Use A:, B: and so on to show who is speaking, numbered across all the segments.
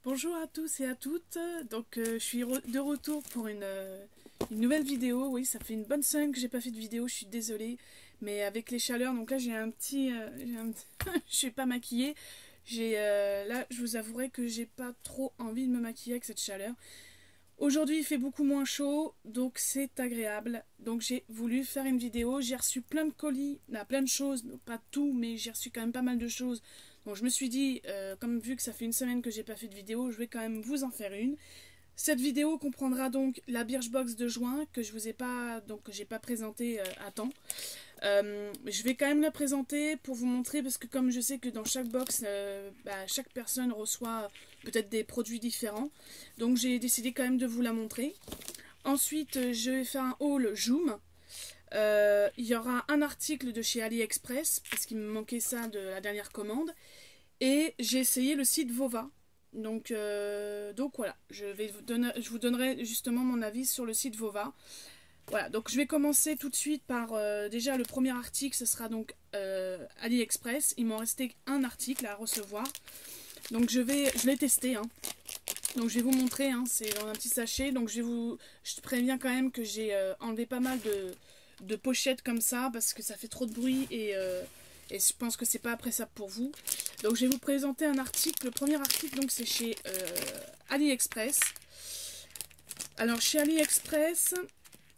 A: Bonjour à tous et à toutes, donc je suis de retour pour une nouvelle vidéo. Oui, ça fait une bonne semaine que j'ai pas fait de vidéo, je suis désolée, mais avec les chaleurs, donc là j'ai un petit, je suis pas maquillée, là je vous avouerai que j'ai pas trop envie de me maquiller avec cette chaleur. Aujourd'hui il fait beaucoup moins chaud, donc c'est agréable, donc j'ai voulu faire une vidéo. J'ai reçu plein de colis, plein de choses, pas tout, mais j'ai reçu quand même pas mal de choses. Donc je me suis dit, comme vu que ça fait une semaine que j'ai pas fait de vidéo, je vais quand même vous en faire une. Cette vidéo comprendra donc la Birchbox de juin que je vous ai pas, donc que j'ai pas présenté à temps. Je vais quand même la présenter pour vous montrer, parce que comme je sais que dans chaque box, chaque personne reçoit peut-être des produits différents, donc j'ai décidé quand même de vous la montrer. Ensuite, je vais faire un haul Joom. Il y aura un article de chez AliExpress, parce qu'il me manquait ça de la dernière commande. Et j'ai essayé le site Vova. Donc voilà, je vous donnerai justement mon avis sur le site Vova. Voilà, donc je vais commencer tout de suite par déjà le premier article, ce sera donc AliExpress. Il m'en restait un article à recevoir. Donc je l'ai testé, hein. Donc je vais vous montrer, hein, c'est dans un petit sachet. Donc je te préviens quand même que j'ai enlevé pas mal de pochettes comme ça, parce que ça fait trop de bruit et je pense que c'est pas appréciable pour vous. Donc je vais vous présenter un article. Le premier article, donc c'est chez AliExpress. Alors chez AliExpress,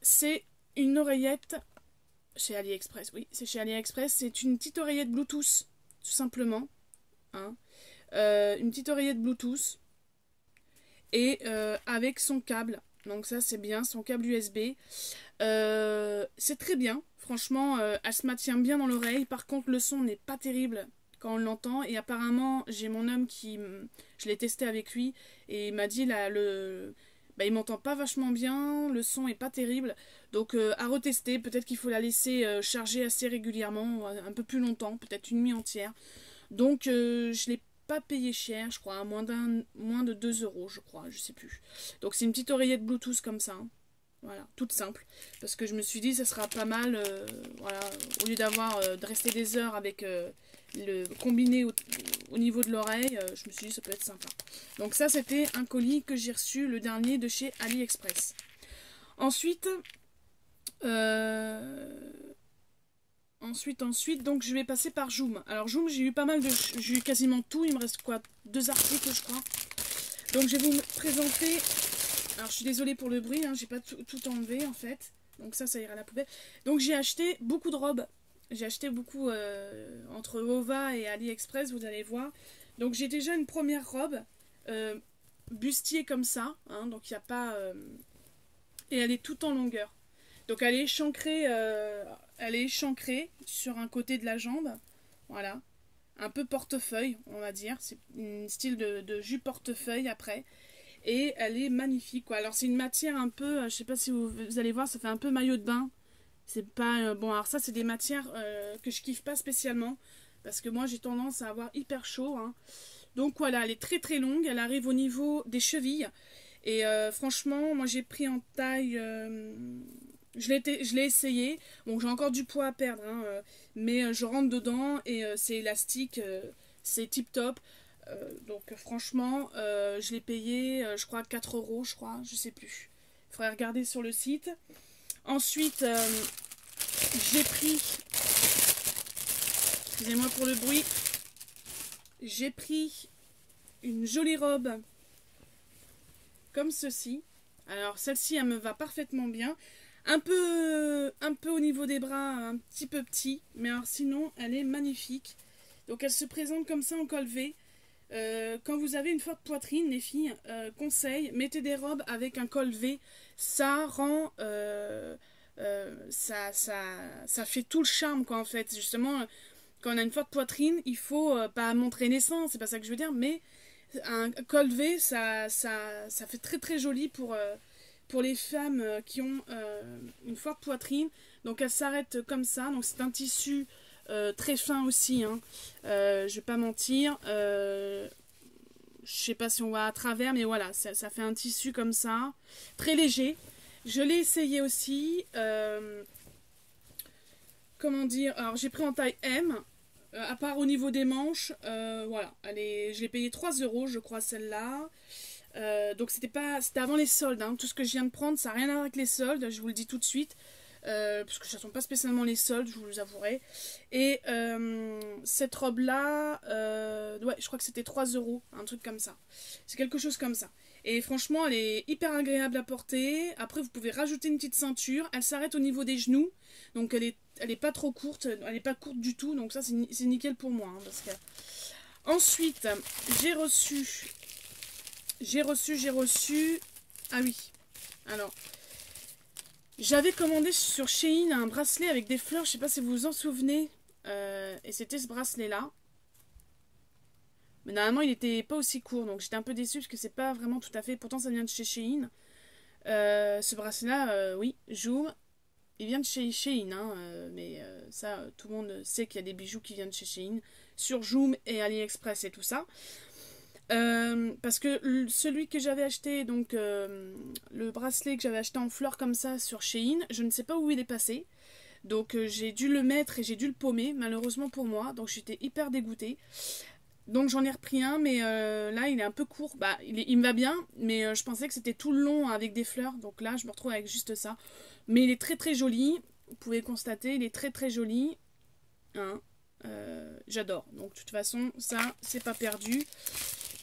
A: c'est une oreillette. Chez AliExpress, oui, c'est chez AliExpress. C'est une petite oreillette Bluetooth, tout simplement. Hein. Une petite oreillette Bluetooth. Et avec son câble. Donc ça c'est bien, son câble USB. C'est très bien. Franchement, elle se maintient bien dans l'oreille. Par contre, le son n'est pas terrible quand on l'entend. Et apparemment, j'ai mon homme je l'ai testé avec lui. Et il m'a dit, là, il m'entend pas vachement bien. Le son est pas terrible. Donc, à retester. Peut-être qu'il faut la laisser charger assez régulièrement. Un peu plus longtemps. Peut-être une nuit entière. Donc, je l'ai pas payé cher, je crois. Moins de 2 euros, je crois. Je sais plus. Donc, c'est une petite oreillette Bluetooth comme ça. Hein. Voilà, toute simple. Parce que je me suis dit, ça sera pas mal, voilà, au lieu de rester des heures avec le combiné au niveau de l'oreille, je me suis dit, ça peut être sympa. Donc ça, c'était un colis que j'ai reçu, le dernier de chez AliExpress. Ensuite, donc je vais passer par Joom. Alors Joom, j'ai eu pas mal j'ai eu quasiment tout, il me reste quoi, 2 articles, je crois. Donc je vais vous présenter. Alors je suis désolée pour le bruit, hein, j'ai pas tout enlevé en fait. Donc ça ira à la poubelle. Donc j'ai acheté beaucoup de robes. J'ai acheté beaucoup entre Vova et AliExpress, vous allez voir. Donc j'ai déjà une première robe bustier comme ça. Hein, donc il n'y a pas... et elle est toute en longueur. Donc elle est échancrée sur un côté de la jambe. Voilà. Un peu portefeuille, on va dire. C'est un style de jupe portefeuille après. Et elle est magnifique, quoi. Alors c'est une matière un peu, je sais pas si vous allez voir, ça fait un peu maillot de bain. C'est pas bon. Alors ça c'est des matières que je kiffe pas spécialement, parce que moi j'ai tendance à avoir hyper chaud. Hein. Donc voilà, elle est très très longue. Elle arrive au niveau des chevilles. Et franchement, moi j'ai pris en taille. Je l'ai essayé. Bon, j'ai encore du poids à perdre, hein, mais je rentre dedans et c'est élastique, c'est tip top. Donc franchement, je l'ai payé, je crois 4 euros, je crois, je sais plus. Il faudrait regarder sur le site. Ensuite, j'ai pris, excusez-moi pour le bruit, j'ai pris une jolie robe comme ceci. Alors celle-ci, elle me va parfaitement bien. Un peu au niveau des bras, un petit peu petit, mais alors sinon, elle est magnifique. Donc elle se présente comme ça en col V. Quand vous avez une forte poitrine, les filles, conseil, mettez des robes avec un col V. Ça rend... ça fait tout le charme, quoi, en fait. Justement, quand on a une forte poitrine, il faut pas montrer naissant, c'est pas ça que je veux dire, mais un col V, ça fait très très joli pour les femmes qui ont une forte poitrine. Donc elle s'arrête comme ça. Donc c'est un tissu très fin aussi. Hein. Je vais pas mentir. Je sais pas si on voit à travers, mais voilà, ça fait un tissu comme ça. Très léger. Je l'ai essayé aussi. Comment dire? Alors j'ai pris en taille M. à part au niveau des manches, voilà. Je l'ai payé 3 euros, je crois, celle-là. Donc c'était avant les soldes, hein. Tout ce que je viens de prendre, ça n'a rien à voir avec les soldes, je vous le dis tout de suite. Parce que je n'attends pas spécialement les soldes, je vous les avouerai. Et cette robe-là, ouais, je crois que c'était 3 euros, un truc comme ça. C'est quelque chose comme ça. Et franchement, elle est hyper agréable à porter. Après, vous pouvez rajouter une petite ceinture. Elle s'arrête au niveau des genoux. Donc, elle est pas trop courte. Elle n'est pas courte du tout. Donc, ça, c'est nickel pour moi. Hein, parce que... Ensuite, j'ai reçu... Ah oui. Alors, j'avais commandé sur Shein un bracelet avec des fleurs. Je sais pas si vous vous en souvenez. Et c'était ce bracelet-là. Mais normalement, il n'était pas aussi court. Donc, j'étais un peu déçue parce que c'est pas vraiment tout à fait... Pourtant, ça vient de chez Shein. Ce bracelet-là, oui, Joom. Il vient de chez Shein, hein, mais ça, tout le monde sait qu'il y a des bijoux qui viennent de chez Shein. Sur Joom et AliExpress et tout ça. Parce que celui que j'avais acheté, donc le bracelet que j'avais acheté en fleurs comme ça sur Shein, je ne sais pas où il est passé. Donc j'ai dû le mettre et j'ai dû le paumer, malheureusement pour moi. Donc j'étais hyper dégoûtée. Donc j'en ai repris un, mais là il est un peu court. Bah, il me va bien, mais je pensais que c'était tout le long avec des fleurs. Donc là je me retrouve avec juste ça. Mais il est très très joli. Vous pouvez constater, il est très très joli. Hein, j'adore. Donc de toute façon, ça c'est pas perdu.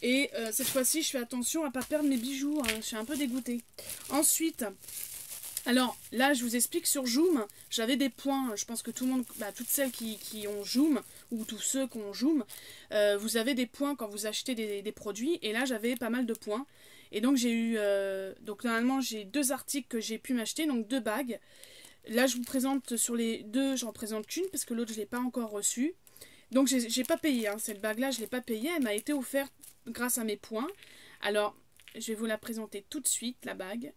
A: Et cette fois-ci, je fais attention à ne pas perdre mes bijoux. Hein. Je suis un peu dégoûtée. Ensuite, alors là, je vous explique sur Joom, j'avais des points. Je pense que tout le monde, toutes celles qui ont Joom, ou tous ceux qui ont Joom, vous avez des points quand vous achetez des produits. Et là, j'avais pas mal de points. Et donc, j'ai eu... donc, normalement, j'ai 2 articles que j'ai pu m'acheter, donc 2 bagues. Là, je vous présente sur les 2, j'en présente qu'une, parce que l'autre, je ne l'ai pas encore reçue. Donc, j'ai pas payé. Hein. Cette bague-là, je ne l'ai pas payée. Elle m'a été offerte grâce à mes points. Alors, je vais vous la présenter tout de suite, la bague.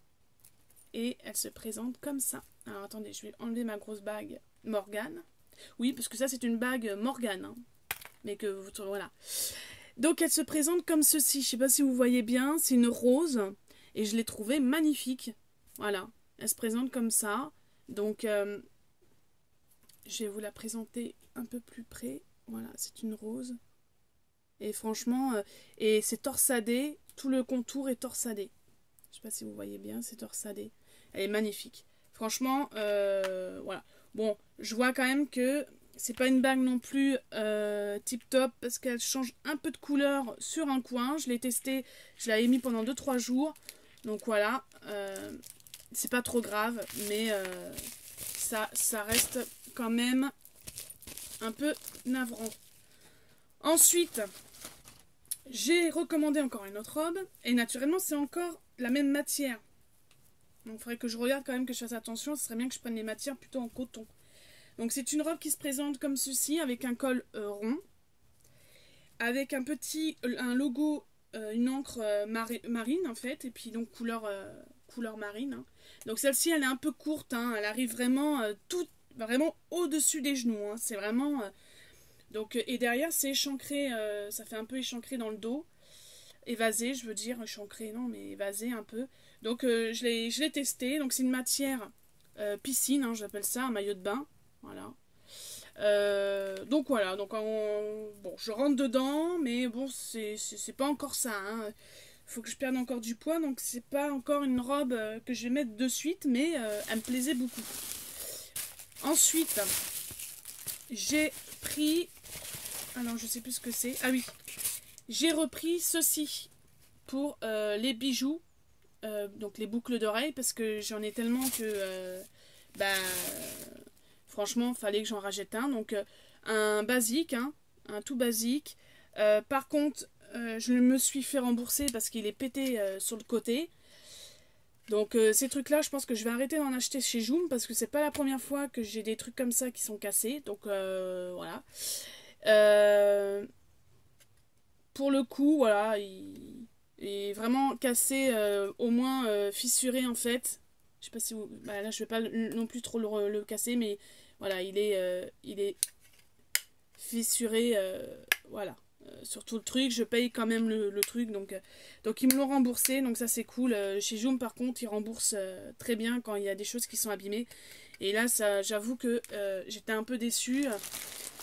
A: Et elle se présente comme ça. Alors, attendez, je vais enlever ma grosse bague Morgane. Oui, parce que ça, c'est une bague Morgane. Hein. Mais que, voilà. Donc, elle se présente comme ceci. Je ne sais pas si vous voyez bien. C'est une rose. Et je l'ai trouvée magnifique. Voilà. Elle se présente comme ça. Donc, je vais vous la présenter un peu plus près. Voilà, c'est une rose. Et franchement, et c'est torsadé. Tout le contour est torsadé. Je ne sais pas si vous voyez bien, c'est torsadé. Elle est magnifique. Franchement, voilà. Bon, je vois quand même que c'est pas une bague non plus tip top parce qu'elle change un peu de couleur sur un coin. Je l'ai testé, je l'avais mis pendant 2-3 jours. Donc voilà, c'est pas trop grave, mais ça reste quand même un peu navrant. Ensuite, j'ai recommandé encore une autre robe. Et naturellement, c'est encore la même matière. Donc, il faudrait que je regarde quand même, que je fasse attention. Ce serait bien que je prenne les matières plutôt en coton. Donc, c'est une robe qui se présente comme ceci, avec un col rond. Avec un logo, une encre marine, en fait. Et puis, donc, couleur marine. Hein. Donc, celle-ci, elle est un peu courte. Hein. Elle arrive vraiment vraiment au-dessus des genoux. Hein. C'est vraiment... donc, et derrière, c'est échancré, ça fait un peu échancré dans le dos. Évasé, je veux dire, échancré, non, mais évasé un peu. Donc, je l'ai testé. Donc, c'est une matière piscine, hein, j'appelle ça, un maillot de bain. Voilà. Donc, voilà. Donc, bon, je rentre dedans, mais bon, c'est pas encore ça. Hein. Faut que je perde encore du poids, donc c'est pas encore une robe que je vais mettre de suite, mais elle me plaisait beaucoup. Ensuite, j'ai pris... Alors, je sais plus ce que c'est. Ah oui. J'ai repris ceci pour les bijoux. Donc, les boucles d'oreilles. Parce que j'en ai tellement que... franchement, fallait que j'en rachète un. Donc, un basique. Hein, un tout basique. Par contre, je me suis fait rembourser parce qu'il est pété sur le côté. Donc ces trucs-là, je pense que je vais arrêter d'en acheter chez Joom parce que c'est pas la première fois que j'ai des trucs comme ça qui sont cassés. Donc voilà. Pour le coup, voilà, il est vraiment cassé, au moins fissuré en fait. Je sais pas si vous... là, je vais pas non plus trop le casser, mais voilà, il est fissuré, voilà. Sur tout le truc, je paye quand même le truc, donc ils me l'ont remboursé, donc ça c'est cool. Chez Joom par contre ils remboursent très bien quand il y a des choses qui sont abîmées, et là ça, j'avoue que j'étais un peu déçue.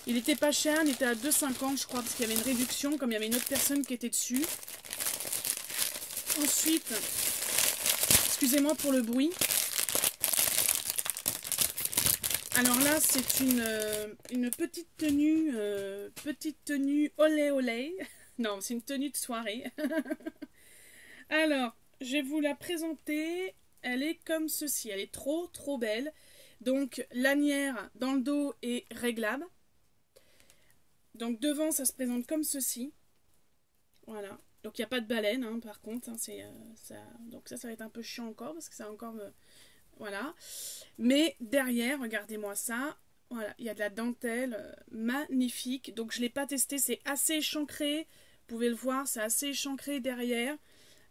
A: Il était pas cher, il était à 2,50 je crois, parce qu'il y avait une réduction, comme il y avait une autre personne qui était dessus. Ensuite, excusez-moi pour le bruit. Alors là, c'est une petite tenue olé olé. Non, c'est une tenue de soirée. Alors, je vais vous la présenter. Elle est comme ceci. Elle est trop belle. Donc, lanière dans le dos est réglable. Donc, devant, ça se présente comme ceci. Voilà. Donc, il n'y a pas de baleine, hein, par contre. Hein, donc, ça va être un peu chiant encore, parce que ça encore... Voilà. Mais derrière, regardez-moi ça. Voilà, il y a de la dentelle magnifique. Donc, je ne l'ai pas testé. C'est assez échancré. Vous pouvez le voir, c'est assez échancré derrière.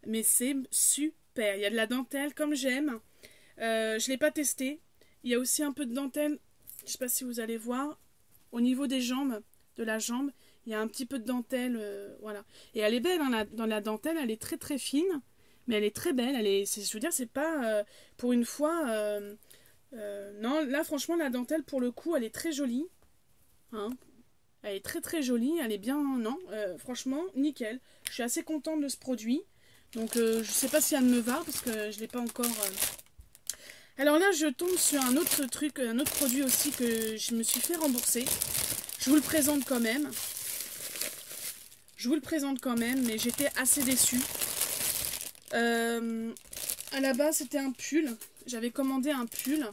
A: Mais c'est super. Il y a de la dentelle comme j'aime. Je ne l'ai pas testé. Il y a aussi un peu de dentelle. Je ne sais pas si vous allez voir. Au niveau des jambes, de la jambe, il y a un petit peu de dentelle. Voilà. Et elle est belle, hein, dans la dentelle. Elle est très fine. Mais elle est très belle. Je veux dire, c'est pas pour une fois. Non, là, franchement, la dentelle, pour le coup, elle est très jolie. Hein, elle est très jolie. Elle est bien. Non, franchement, nickel. Je suis assez contente de ce produit. Donc, je sais pas si elle me va parce que je l'ai pas encore. Alors là, je tombe sur un autre truc, un autre produit aussi que je me suis fait rembourser. Je vous le présente quand même. Mais j'étais assez déçue. À la base, c'était un pull. J'avais commandé un pull.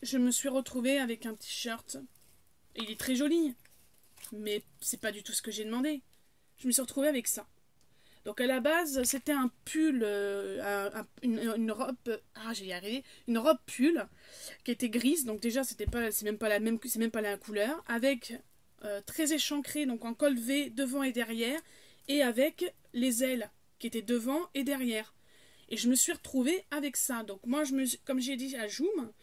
A: Je me suis retrouvée avec un t-shirt. Il est très joli. Mais c'est pas du tout ce que j'ai demandé. Je me suis retrouvée avec ça. Donc à la base, c'était un pull, une robe, j'ai y arrivé, une robe pull qui était grise. Donc déjà, c'est même pas la couleur, avec très échancré, donc en col V devant et derrière, et avec les ailes qui étaient devant et derrière. Et je me suis retrouvée avec ça. Donc moi, comme j'ai dit à Joom,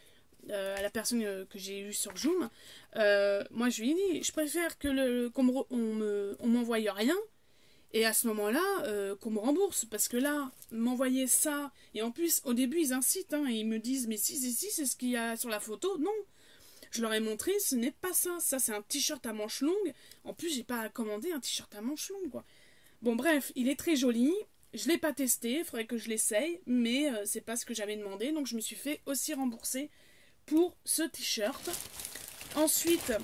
A: à la personne que j'ai eue sur Joom, moi je lui ai dit, je préfère qu'on m'envoie rien. Et à ce moment-là, qu'on me rembourse. Parce que là, m'envoyer ça... Et en plus, au début, ils incitent. Hein, et ils me disent, mais si, c'est ce qu'il y a sur la photo. Non. Je leur ai montré, ce n'est pas ça. Ça, c'est un t-shirt à manches longues. En plus, j'ai pas commandé un t-shirt à manches longues, quoi. Bon, bref, il est très joli. Je l'ai pas testé. Il faudrait que je l'essaye. Mais c'est pas ce que j'avais demandé. Donc, je me suis fait aussi rembourser pour ce t-shirt. Ensuite,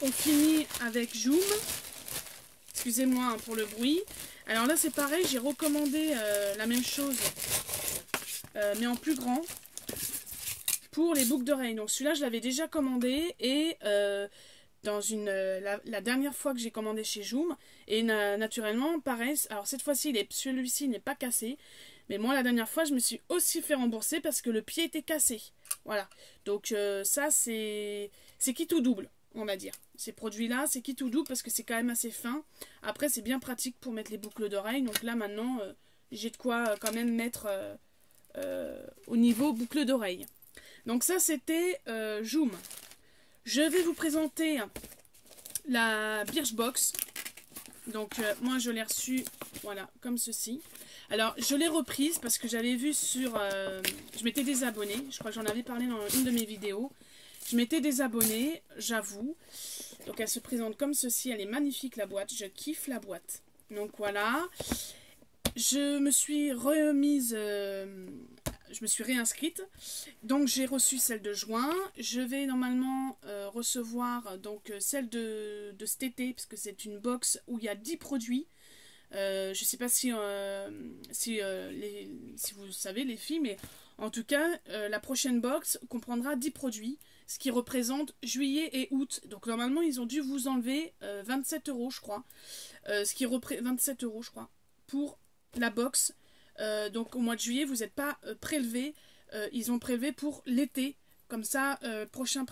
A: on finit avec Joom. Excusez-moi pour le bruit. Alors là, c'est pareil, j'ai recommandé la même chose, mais en plus grand, pour les boucles d'oreilles. Donc celui-là, je l'avais déjà commandé, et dans la dernière fois que j'ai commandé chez Joom, et naturellement, pareil, alors cette fois-ci, celui-ci n'est pas cassé, mais moi, la dernière fois, je me suis aussi fait rembourser parce que le pied était cassé. Voilà. Donc ça, c'est qui tout double, on va dire. Ces produits-là, c'est qui tout double parce que c'est quand même assez fin. Après, c'est bien pratique pour mettre les boucles d'oreilles. Donc là, maintenant, j'ai de quoi quand même mettre au niveau boucles d'oreilles. Donc ça, c'était Joom. Je vais vous présenter la Birchbox. Donc moi, je l'ai reçue, voilà, comme ceci. Alors, je l'ai reprise parce que j'avais vu sur... je m'étais désabonnée. Je crois que j'en avais parlé dans une de mes vidéos. Je m'étais désabonnée, j'avoue. Donc elle se présente comme ceci. Elle est magnifique, la boîte. Je kiffe la boîte. Donc voilà. Je me suis remise... je me suis réinscrite. Donc j'ai reçu celle de juin. Je vais normalement recevoir donc celle de cet été. Parce que c'est une box où il y a 10 produits. Je ne sais pas si vous savez les filles. Mais en tout cas, la prochaine box comprendra 10 produits. Ce qui représente juillet et août. Donc normalement, ils ont dû vous enlever 27 €, je crois. 27 € je crois, pour la box. Donc au mois de juillet, vous n'êtes pas prélevé. Ils ont prélevé pour l'été. Comme ça, prochain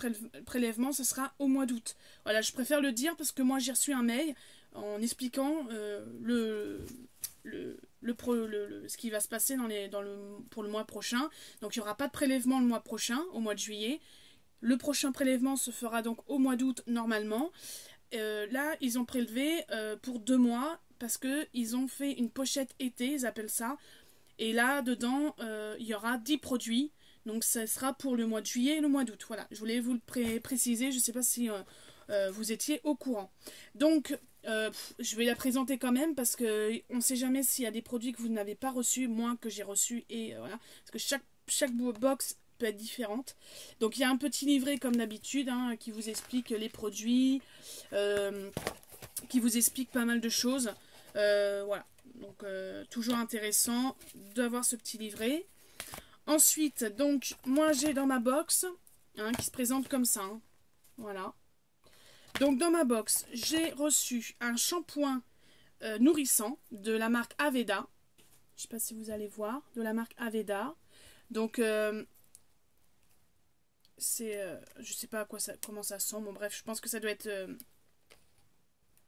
A: prélèvement, ce sera au mois d'août. Voilà, je préfère le dire parce que moi, j'ai reçu un mail en expliquant ce qui va se passer pour le mois prochain. Donc il n'y aura pas de prélèvement le mois prochain, au mois de juillet. Le prochain prélèvement se fera donc au mois d'août normalement. Là, ils ont prélevé pour 2 mois parce qu'ils ont fait une pochette été, ils appellent ça. Et là, dedans, il y aura 10 produits. Donc, ça sera pour le mois de juillet et le mois d'août. Voilà, je voulais vous le préciser. Je ne sais pas si vous étiez au courant. Donc, je vais la présenter quand même parce que on ne sait jamais s'il y a des produits que vous n'avez pas reçus, moi que j'ai reçus, et voilà. Parce que chaque box peut être différente. Donc, il y a un petit livret comme d'habitude hein, qui vous explique les produits, qui vous explique pas mal de choses. Voilà. Donc, toujours intéressant d'avoir ce petit livret. Ensuite, donc, moi j'ai dans ma box, hein, qui se présente comme ça. Hein. Voilà. Donc dans ma box, j'ai reçu un shampoing nourrissant de la marque Aveda. Je ne sais pas si vous allez voir, de la marque Aveda. Donc c'est, je sais pas à quoi comment ça sent. Bon bref, je pense que ça doit être.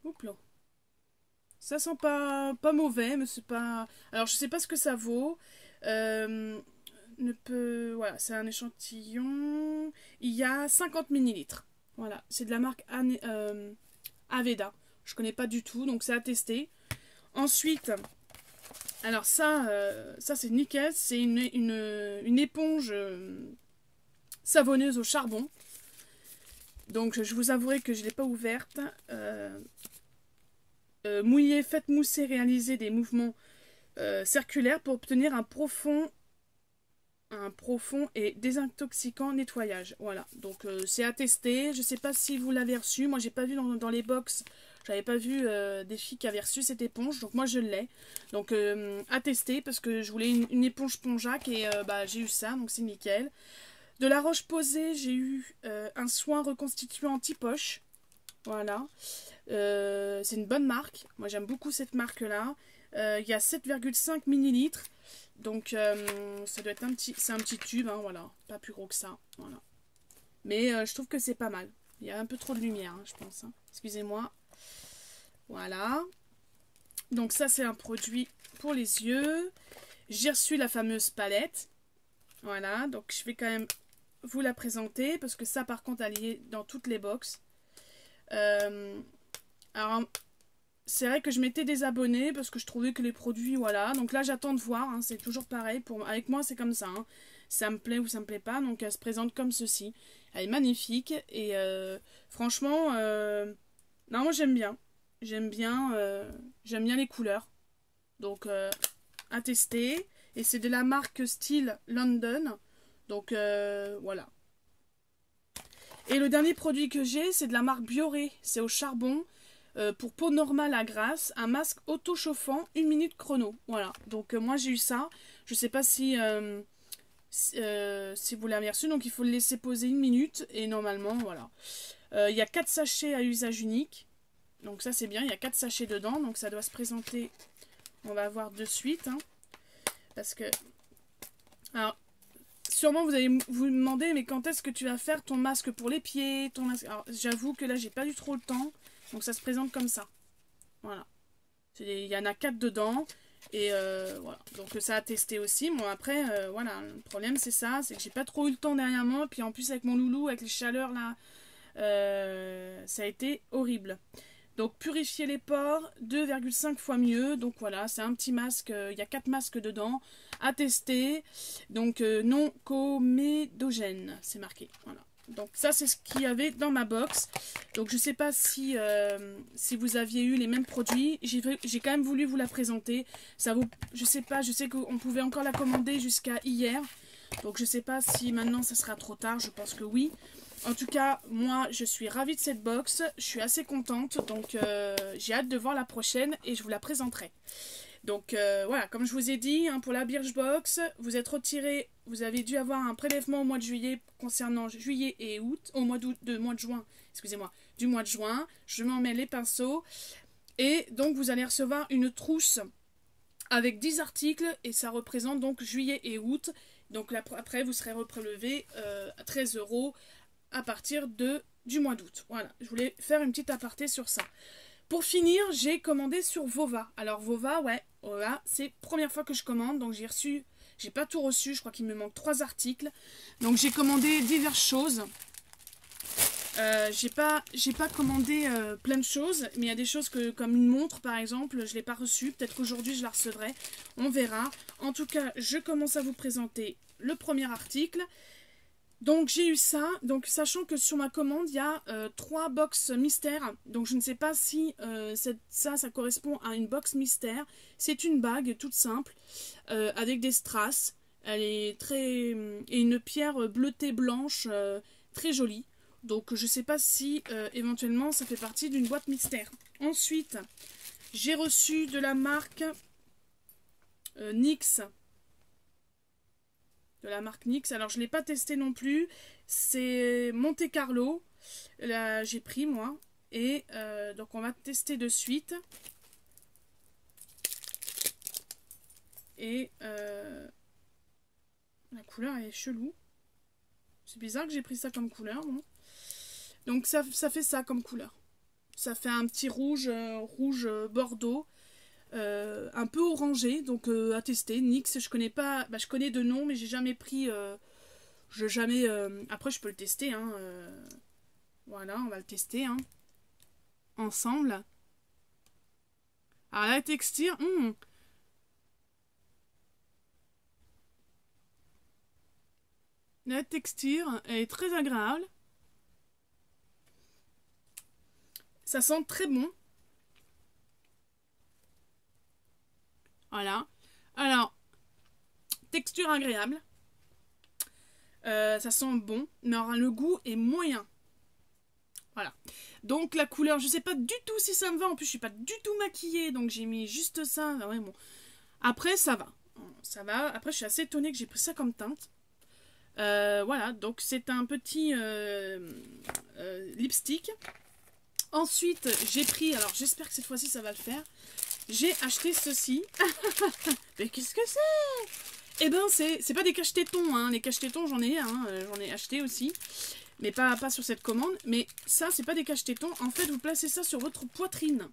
A: Oups là. Ça sent pas mauvais, mais c'est pas. Alors je sais pas ce que ça vaut. Voilà, c'est un échantillon. Il y a 50 millilitres. Voilà, c'est de la marque Aveda. Je connais pas du tout, donc c'est à tester. Ensuite, alors ça c'est nickel. C'est une éponge savonneuse au charbon. Donc je vous avouerai que je ne l'ai pas ouverte. Mouiller, faites mousser, réaliser des mouvements circulaires pour obtenir un profond et désintoxicant nettoyage. Voilà, donc c'est à tester. Je sais pas si vous l'avez reçu. Moi, j'ai pas vu dans les box. J'avais pas vu des filles qui avaient reçu cette éponge. Donc moi, je l'ai. Donc à tester parce que je voulais une éponge Ponjac et j'ai eu ça. Donc c'est nickel. De la Roche-Posay, j'ai eu un soin reconstituant anti-poche. Voilà. C'est une bonne marque. Moi, j'aime beaucoup cette marque-là. Il y a 7,5 millilitres. Donc ça doit être c'est un petit tube, hein, voilà, pas plus gros que ça, voilà. Mais je trouve que c'est pas mal. Il y a un peu trop de lumière, hein, je pense. Hein. Excusez-moi. Voilà. Donc ça c'est un produit pour les yeux. J'ai reçu la fameuse palette. Voilà, donc je vais quand même vous la présenter parce que ça par contre elle y est dans toutes les box. Alors c'est vrai que je m'étais désabonnée parce que je trouvais que les produits, voilà. Donc là, j'attends de voir. Hein, c'est toujours pareil. Avec moi, c'est comme ça. Hein. Ça me plaît ou ça me plaît pas. Donc elle se présente comme ceci. Elle est magnifique. Et franchement, non, moi j'aime bien. J'aime bien les couleurs. Donc à tester. Et c'est de la marque Style London. Donc voilà. Et le dernier produit que j'ai, c'est de la marque Bioré. C'est au charbon. Pour peau normale à grasse, un masque auto-chauffant, 1 minute chrono. Voilà, donc moi j'ai eu ça. Je sais pas si vous l'avez reçu, donc il faut le laisser poser 1 minute. Et normalement, voilà. Il y a 4 sachets à usage unique. Donc ça c'est bien, il y a 4 sachets dedans. Donc ça doit se présenter, on va voir de suite. Hein, parce que... Alors, sûrement vous allez vous demander, mais quand est-ce que tu vas faire ton masque pour les pieds, ton masque... Alors j'avoue que là j'ai pas eu trop le temps. Donc ça se présente comme ça. Voilà. Il y en a 4 dedans. Et voilà. Donc ça a testé aussi. Bon après, voilà. Le problème c'est ça. C'est que j'ai pas trop eu le temps derrière moi. Puis en plus avec mon loulou, avec les chaleurs là, ça a été horrible. Donc purifier les pores, 2,5 fois mieux. Donc voilà, c'est un petit masque. Il y a 4 masques dedans. À tester. Donc non comédogène. C'est marqué. Voilà. Donc ça c'est ce qu'il y avait dans ma box. Donc je sais pas si vous aviez eu les mêmes produits. J'ai quand même voulu vous la présenter. Ça vaut, je sais pas, je sais qu'on pouvait encore la commander jusqu'à hier. Donc je sais pas si maintenant ça sera trop tard, je pense que oui. En tout cas, moi je suis ravie de cette box. Je suis assez contente. Donc j'ai hâte de voir la prochaine et je vous la présenterai. Donc voilà, comme je vous ai dit, hein, pour la Birchbox, vous êtes retiré, vous avez dû avoir un prélèvement au mois de juillet concernant juillet et août, au mois d'août, du mois de juin, je m'en mets les pinceaux, et donc vous allez recevoir une trousse avec 10 articles, et ça représente donc juillet et août, donc là, après vous serez reprélevé à 13 € à partir du mois d'août. Voilà, je voulais faire une petite aparté sur ça. Pour finir, j'ai commandé sur Vova. Alors Vova, ouais, voilà, c'est la première fois que je commande, donc j'ai pas tout reçu, je crois qu'il me manque 3 articles. Donc j'ai commandé diverses choses. J'ai pas commandé plein de choses, mais il y a des choses comme une montre par exemple, je l'ai pas reçue. Peut-être qu'aujourd'hui je la recevrai, on verra. En tout cas, je commence à vous présenter le premier article. Donc j'ai eu ça, donc sachant que sur ma commande il y a 3 box mystères, donc je ne sais pas si ça correspond à une box mystère. C'est une bague toute simple avec des strass, elle est très et une pierre bleutée blanche très jolie. Donc je ne sais pas si éventuellement ça fait partie d'une boîte mystère. Ensuite j'ai reçu de la marque NYX. De la marque NYX. Alors je ne l'ai pas testé non plus. C'est Monte Carlo. Là j'ai pris moi. Et donc on va tester de suite. Et la couleur elle est chelou. C'est bizarre que j'ai pris ça comme couleur. Non, donc ça fait ça comme couleur. Ça fait un petit rouge, rouge bordeaux. Un peu orangé, donc à tester. NYX, je connais pas, bah, je connais de nom, mais j'ai jamais pris. Après, je peux le tester. Hein, voilà, on va le tester hein, ensemble. Alors la texture, la texture est très agréable. Ça sent très bon. Voilà. Alors, texture agréable. Ça sent bon, mais alors, le goût est moyen. Voilà. Donc la couleur, je sais pas du tout si ça me va. En plus, je suis pas du tout maquillée, donc j'ai mis juste ça. Ah ouais, bon. Après, ça va. Ça va. Après, je suis assez étonnée que j'ai pris ça comme teinte. Voilà, donc c'est un petit lipstick. Ensuite, j'ai pris, alors j'espère que cette fois-ci ça va le faire. J'ai acheté ceci. Mais qu'est-ce que c'est? Eh ben, c'est pas des cache-tétons, hein. Les cache-tétons, j'en ai j'en ai acheté aussi. Mais pas sur cette commande. Mais ça, c'est pas des cache-tétons. En fait, vous placez ça sur votre poitrine.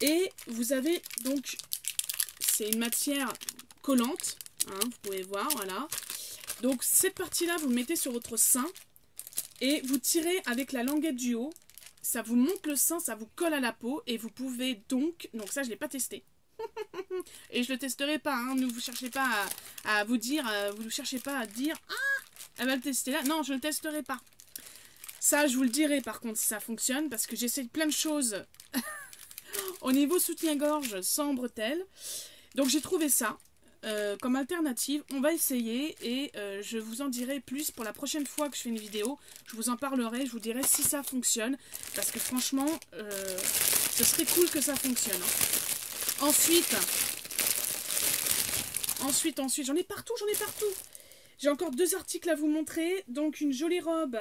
A: Et vous avez donc, c'est une matière collante. Hein, vous pouvez voir, voilà. Donc, cette partie-là, vous le mettez sur votre sein. Et vous tirez avec la languette du haut. Ça vous monte le sein, ça vous colle à la peau. Et vous pouvez donc ça, je ne l'ai pas testé. Et je le testerai pas, hein. Ne vous cherchez pas à vous dire, vous ne cherchez pas à dire ah, elle va le tester là. Non, je le testerai pas. Ça, je vous le dirai par contre si ça fonctionne, parce que j'essaie plein de choses au niveau soutien-gorge sans bretelles. Donc j'ai trouvé ça comme alternative. On va essayer et je vous en dirai plus pour la prochaine fois que je fais une vidéo. Je vous en parlerai, je vous dirai si ça fonctionne, parce que franchement, ce serait cool que ça fonctionne. Hein. Ensuite, j'en ai partout. J'ai encore 2 articles à vous montrer. Donc, une jolie robe.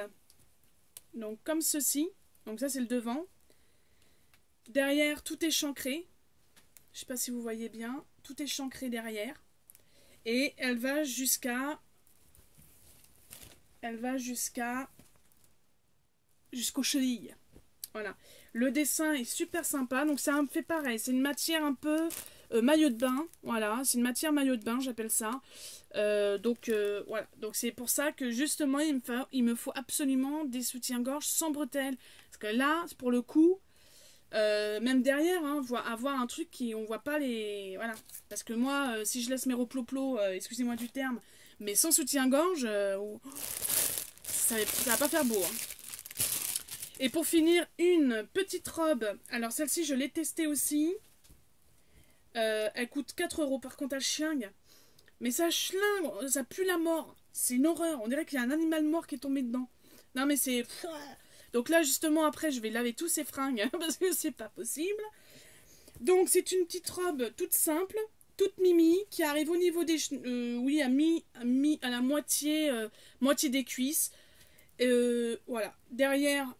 A: Donc, comme ceci. Donc, ça, c'est le devant. Derrière, tout est chancré. Je ne sais pas si vous voyez bien. Tout est chancré derrière. Et elle va jusqu'au chevilles. Voilà. Le dessin est super sympa. Donc ça me fait pareil. C'est une matière un peu maillot de bain. Voilà. C'est une matière maillot de bain, j'appelle ça. Voilà. Donc c'est pour ça que justement, il me faut absolument des soutiens-gorge sans bretelles. Parce que là, pour le coup, même derrière, hein, avoir un truc qui on voit pas les... Voilà. Parce que moi, si je laisse mes reploplos, excusez-moi du terme, mais sans soutien-gorge, ça va pas faire beau. Hein. Et pour finir, une petite robe. Alors celle-ci, je l'ai testée aussi. Elle coûte 4 €. Par contre, elle chlingue. Mais ça chlingue, ça pue la mort. C'est une horreur. On dirait qu'il y a un animal mort qui est tombé dedans. Non mais c'est... Donc là, justement, après, je vais laver tous ces fringues. Parce que c'est pas possible. Donc c'est une petite robe toute simple. Toute mimi. Qui arrive au niveau des... oui, à la moitié, moitié des cuisses. Voilà. Derrière...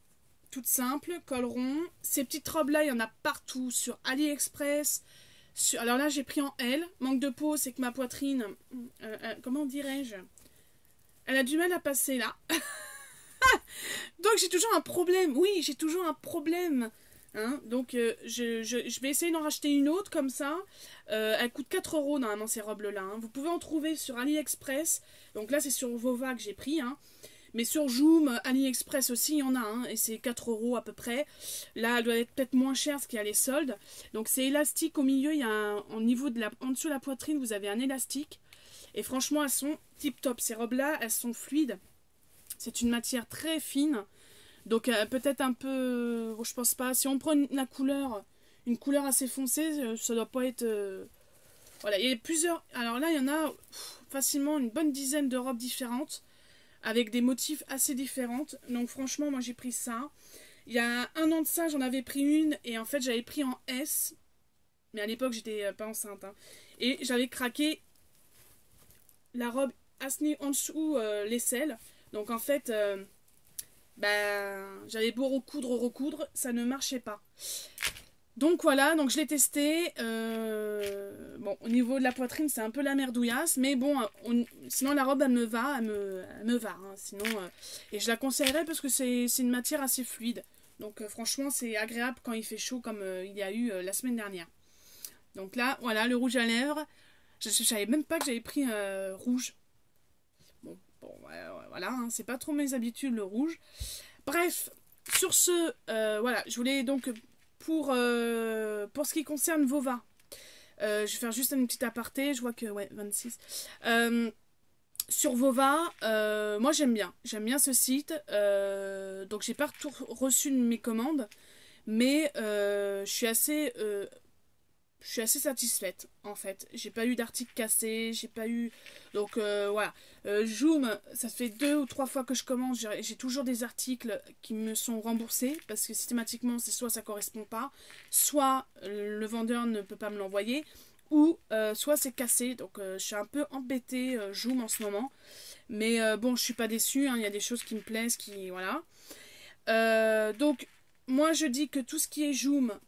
A: Toute simple, col rond. Ces petites robes-là, il y en a partout. Sur AliExpress. Alors là, j'ai pris en L. Manque de peau, c'est que ma poitrine... comment dirais-je? Elle a du mal à passer là. Donc j'ai toujours un problème. Oui, j'ai toujours un problème. Hein, donc je vais essayer d'en racheter une autre comme ça. Elle coûte 4 € normalement ces robes-là. Hein. Vous pouvez en trouver sur AliExpress. Donc là, c'est sur Vova que j'ai pris. Hein. Mais sur Joom, AliExpress aussi, il y en a, hein, et c'est 4 € à peu près. Là, elle doit être peut-être moins chère parce qu'il y a les soldes. Donc c'est élastique au milieu, il y a en dessous de la poitrine, vous avez un élastique. Et franchement, elles sont tip top. Ces robes-là, elles sont fluides. C'est une matière très fine. Donc peut-être un peu... je pense pas. Si on prend une couleur assez foncée, ça doit pas être... Voilà, il y a plusieurs... Alors là, il y en a facilement une bonne dizaine de robes différentes, avec des motifs assez différents. Donc franchement, moi j'ai pris ça. Il y a un an de ça, j'en avais pris une, et en fait j'avais pris en S. Mais à l'époque, j'étais pas enceinte. Hein. Et j'avais craqué la robe Asni en dessous l'aisselle. Donc en fait, j'avais beau recoudre, ça ne marchait pas. Donc voilà, donc je l'ai testé. Bon, au niveau de la poitrine, c'est un peu la merdouillasse. Mais bon, sinon la robe, elle me va. Elle me va. Hein, sinon, et je la conseillerais parce que c'est une matière assez fluide. Donc franchement, c'est agréable quand il fait chaud comme il y a eu la semaine dernière. Donc là, voilà, le rouge à lèvres. Je savais même pas que j'avais pris rouge. Bon voilà, hein, c'est pas trop mes habitudes le rouge. Bref, sur ce, voilà, je voulais donc pour ce qui concerne Vova, je vais faire juste un petit aparté. Je vois que ouais, 26. Sur Vova, moi j'aime bien ce site. Donc j'ai pas reçu de mes commandes, mais je suis assez satisfaite en fait. J'ai pas eu d'article cassé, j'ai pas eu... Donc voilà. Joom, ça fait 2 ou 3 fois que je commande, j'ai toujours des articles qui me sont remboursés parce que systématiquement c'est soit ça correspond pas, soit le vendeur ne peut pas me l'envoyer, ou soit c'est cassé. Donc je suis un peu embêtée Joom en ce moment. Mais bon, je suis pas déçue, hein, il y a des choses qui me plaisent, qui... Voilà. Donc moi je dis que tout ce qui est Joom,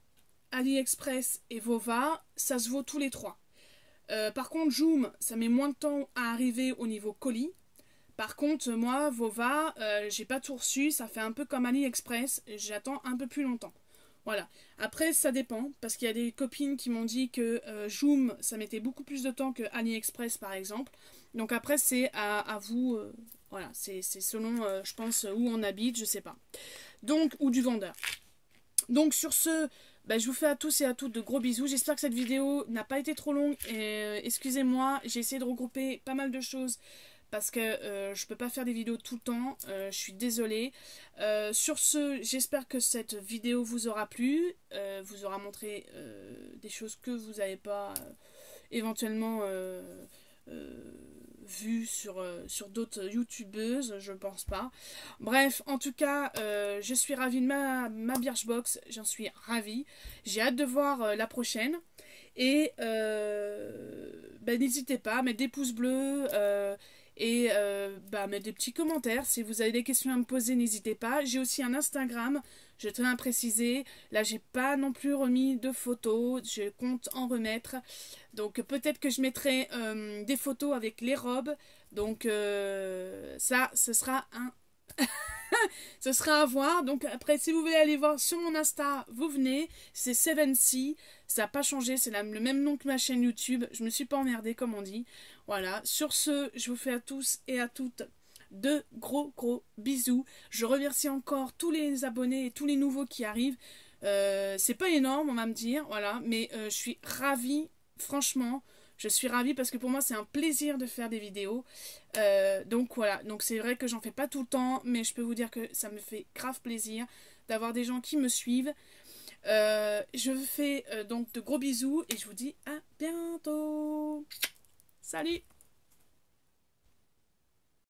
A: AliExpress et Vova, ça se vaut tous les 3. Par contre, Joom, ça met moins de temps à arriver au niveau colis. Par contre, moi, Vova, j'ai pas tout reçu. Ça fait un peu comme AliExpress. J'attends un peu plus longtemps. Voilà. Après, ça dépend. Parce qu'il y a des copines qui m'ont dit que Joom, ça mettait beaucoup plus de temps que AliExpress, par exemple. Donc après, c'est à vous. Voilà. C'est selon, je pense, où on habite. Je sais pas. Donc, ou du vendeur. Donc sur ce, je vous fais à tous et à toutes de gros bisous. J'espère que cette vidéo n'a pas été trop longue. Excusez-moi, j'ai essayé de regrouper pas mal de choses parce que je peux pas faire des vidéos tout le temps. Je suis désolée. Sur ce, j'espère que cette vidéo vous aura plu. Vous aura montré des choses que vous n'avez pas éventuellement vu sur d'autres youtubeuses, je pense pas. Bref, en tout cas, je suis ravie de ma Birchbox, j'en suis ravie. J'ai hâte de voir la prochaine. Et n'hésitez pas à mettre des pouces bleus et mettre des petits commentaires. Si vous avez des questions à me poser, n'hésitez pas. J'ai aussi un Instagram, je tiens à préciser. Là, j'ai pas non plus remis de photos, je compte en remettre. Donc peut-être que je mettrai des photos avec les robes. Donc ça, ce sera un... ce sera à voir. Donc après, si vous voulez aller voir sur mon Insta, vous venez. C'est 7C. Ça n'a pas changé. C'est le même nom que ma chaîne YouTube. Je me suis pas emmerdée, comme on dit. Voilà. Sur ce, je vous fais à tous et à toutes de gros bisous. Je remercie encore tous les abonnés et tous les nouveaux qui arrivent. C'est pas énorme, on va me dire. Voilà. Mais je suis ravie. Franchement, je suis ravie parce que pour moi, c'est un plaisir de faire des vidéos. Donc voilà, donc c'est vrai que j'en fais pas tout le temps, mais je peux vous dire que ça me fait grave plaisir d'avoir des gens qui me suivent. Je vous fais donc de gros bisous et je vous dis à bientôt. Salut!